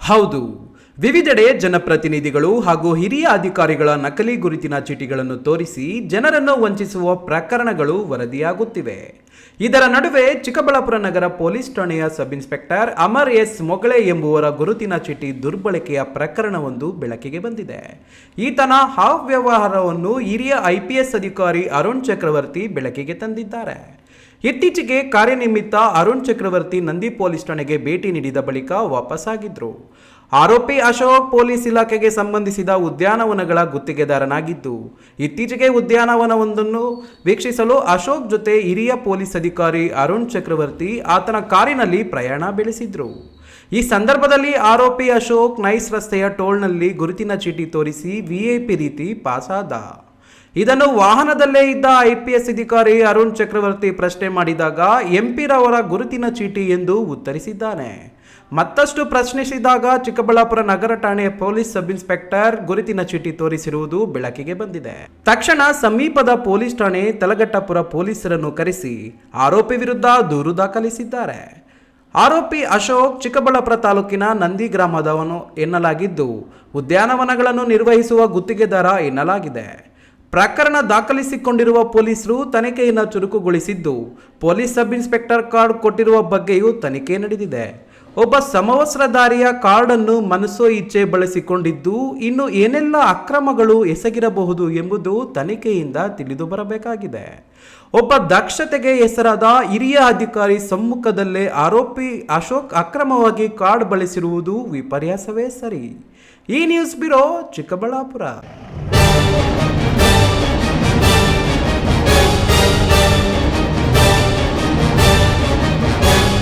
ಹೌದು, ವಿವಿಧೆಡೆ ಜನಪ್ರತಿನಿಧಿಗಳು ಹಾಗೂ ಹಿರಿಯ ಅಧಿಕಾರಿಗಳ ನಕಲಿ ಗುರುತಿನ ಚೀಟಿಗಳನ್ನು ತೋರಿಸಿ ಜನರನ್ನು ವಂಚಿಸುವ ಪ್ರಕರಣಗಳು ವರದಿಯಾಗುತ್ತಿವೆ. ಇದರ ನಡುವೆ ಚಿಕ್ಕಬಳ್ಳಾಪುರ ನಗರ ಪೊಲೀಸ್ ಠಾಣೆಯ ಸಬ್ ಇನ್ಸ್ಪೆಕ್ಟರ್ ಅಮರ್ ಎಸ್ ಮೊಗಳೆ ಎಂಬುವರ ಗುರುತಿನ ಚೀಟಿ ದುರ್ಬಳಕೆಯ ಪ್ರಕರಣವೊಂದು ಬೆಳಕಿಗೆ ಬಂದಿದೆ. ಈತನ ಅವ್ಯವಹಾರವನ್ನು ಹಿರಿಯ IPS ಅಧಿಕಾರಿ ಅರುಣ್ ಚಕ್ರವರ್ತಿ ಬೆಳಕಿಗೆ ತಂದಿದ್ದಾರೆ. ಇತ್ತೀಚೆಗೆ ಕಾರ್ಯನಿಮಿತ್ತ ಅರುಣ್ ಚಕ್ರವರ್ತಿ ನಂದಿ ಪೊಲೀಸ್ ಠಾಣೆಗೆ ಭೇಟಿ ನೀಡಿದ ಬಳಿಕ ವಾಪಸ್ಸಾಗಿದ್ರು. ಆರೋಪಿ ಅಶೋಕ್ ಪೊಲೀಸ್ ಇಲಾಖೆಗೆ ಸಂಬಂಧಿಸಿದ ಉದ್ಯಾನವನಗಳ ಗುತ್ತಿಗೆದಾರನಾಗಿದ್ದು, ಇತ್ತೀಚೆಗೆ ಉದ್ಯಾನವನವೊಂದನ್ನು ವೀಕ್ಷಿಸಲು ಅಶೋಕ್ ಜೊತೆ ಹಿರಿಯ ಪೊಲೀಸ್ ಅಧಿಕಾರಿ ಅರುಣ್ ಚಕ್ರವರ್ತಿ ಆತನ ಕಾರಿನಲ್ಲಿ ಪ್ರಯಾಣ ಬೆಳೆಸಿದ್ರು. ಈ ಸಂದರ್ಭದಲ್ಲಿ ಆರೋಪಿ ಅಶೋಕ್ ನೈಸ್ ರಸ್ತೆಯ ಟೋಲ್ನಲ್ಲಿ ಗುರುತಿನ ಚೀಟಿ ತೋರಿಸಿ VIP ರೀತಿ ಪಾಸಾದ. ಇದನ್ನು ವಾಹನದಲ್ಲೇ ಇದ್ದ IPS ಅಧಿಕಾರಿ ಅರುಣ್ ಚಕ್ರವರ್ತಿ ಪ್ರಶ್ನೆ ಮಾಡಿದಾಗ MP ರವರ ಗುರುತಿನ ಚೀಟಿ ಎಂದು ಉತ್ತರಿಸಿದ್ದಾನೆ. ಮತ್ತಷ್ಟು ಪ್ರಶ್ನಿಸಿದಾಗ ಚಿಕ್ಕಬಳ್ಳಾಪುರ ನಗರ ಠಾಣೆಯ ಪೊಲೀಸ್ ಸಬ್ ಇನ್ಸ್ಪೆಕ್ಟರ್ ಗುರುತಿನ ಚೀಟಿ ತೋರಿಸಿರುವುದು ಬೆಳಕಿಗೆ ಬಂದಿದೆ. ತಕ್ಷಣ ಸಮೀಪದ ಪೊಲೀಸ್ ಠಾಣೆ ತಲಘಟ್ಟಪುರ ಪೊಲೀಸರನ್ನು ಕರೆಸಿ ಆರೋಪಿ ವಿರುದ್ಧ ದೂರು ದಾಖಲಿಸಿದ್ದಾರೆ. ಆರೋಪಿ ಅಶೋಕ್ ಚಿಕ್ಕಬಳ್ಳಾಪುರ ತಾಲೂಕಿನ ನಂದಿ ಗ್ರಾಮದವನು ಎನ್ನಲಾಗಿದ್ದು, ಉದ್ಯಾನವನಗಳನ್ನು ನಿರ್ವಹಿಸುವ ಗುತ್ತಿಗೆದಾರ ಎನ್ನಲಾಗಿದೆ. ಪ್ರಕರಣ ದಾಖಲಿಸಿಕೊಂಡಿರುವ ಪೊಲೀಸರು ತನಿಖೆಯನ್ನು ಚುರುಕುಗೊಳಿಸಿದ್ದು, ಪೊಲೀಸ್ ಸಬ್ ಇನ್ಸ್ಪೆಕ್ಟರ್ ಕಾರ್ಡ್ ಕೊಟ್ಟಿರುವ ಬಗ್ಗೆಯೂ ತನಿಖೆ ನಡೆದಿದೆ. ಒಬ್ಬ ಸಮವಸ್ತ್ರಧಾರಿಯ ಕಾರ್ಡನ್ನು ಮನಸೋ ಇಚ್ಛೆ ಬಳಸಿಕೊಂಡಿದ್ದು, ಇನ್ನು ಏನೆಲ್ಲ ಅಕ್ರಮಗಳು ಎಸಗಿರಬಹುದು ಎಂಬುದು ತನಿಖೆಯಿಂದ ತಿಳಿದು ಬರಬೇಕಾಗಿದೆ. ಒಬ್ಬ ದಕ್ಷತೆಗೆ ಹೆಸರಾದ ಹಿರಿಯ ಅಧಿಕಾರಿ ಸಮ್ಮುಖದಲ್ಲೇ ಆರೋಪಿ ಅಶೋಕ್ ಅಕ್ರಮವಾಗಿ ಕಾರ್ಡ್ ಬಳಸಿರುವುದು ವಿಪರ್ಯಾಸವೇ ಸರಿ. ಈ ನ್ಯೂಸ್ ಬ್ಯೂರೋ, ಚಿಕ್ಕಬಳ್ಳಾಪುರ.